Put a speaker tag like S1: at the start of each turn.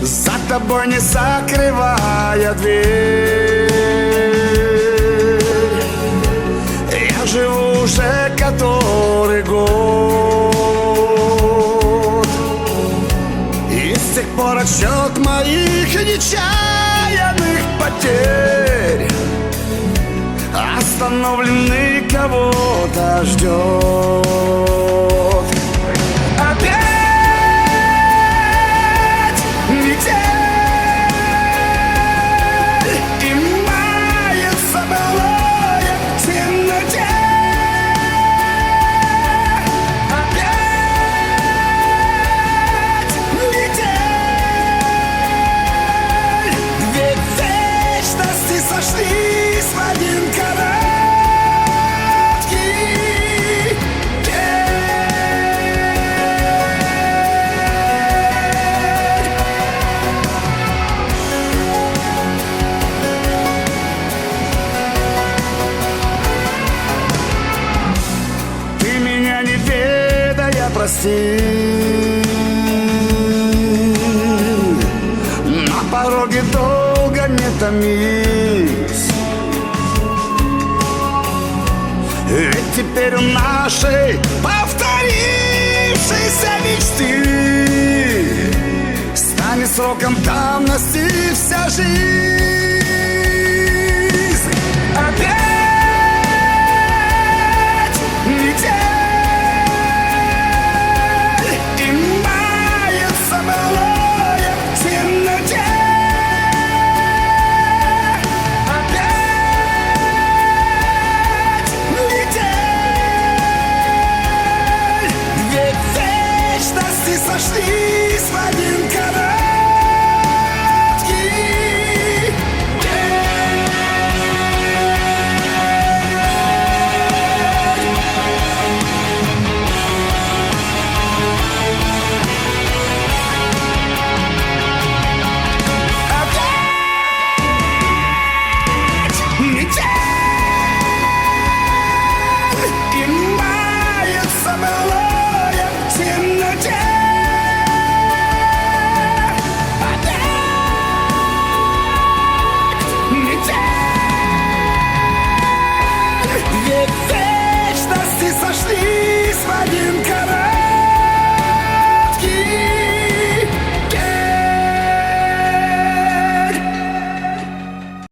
S1: за тобой не закрывая дверь. Я живу уже который год, и с тех пор отсчет моих нечаянных потерь остановленный кого-то ждет. Опять метель и мается былое в темноте. Опять метель, две вечности сошлись в один короткий день. Ты меня не ведая прости, на пороге долго не томись. Ведь теперь у нашей повторившейся мечты станет сроком давности вся жизнь. Опять метель и мается былое в темноте. Опять метель, две вечности сошлись в один короткий день. Опять метель и мается былое в темноте. Опять метель, две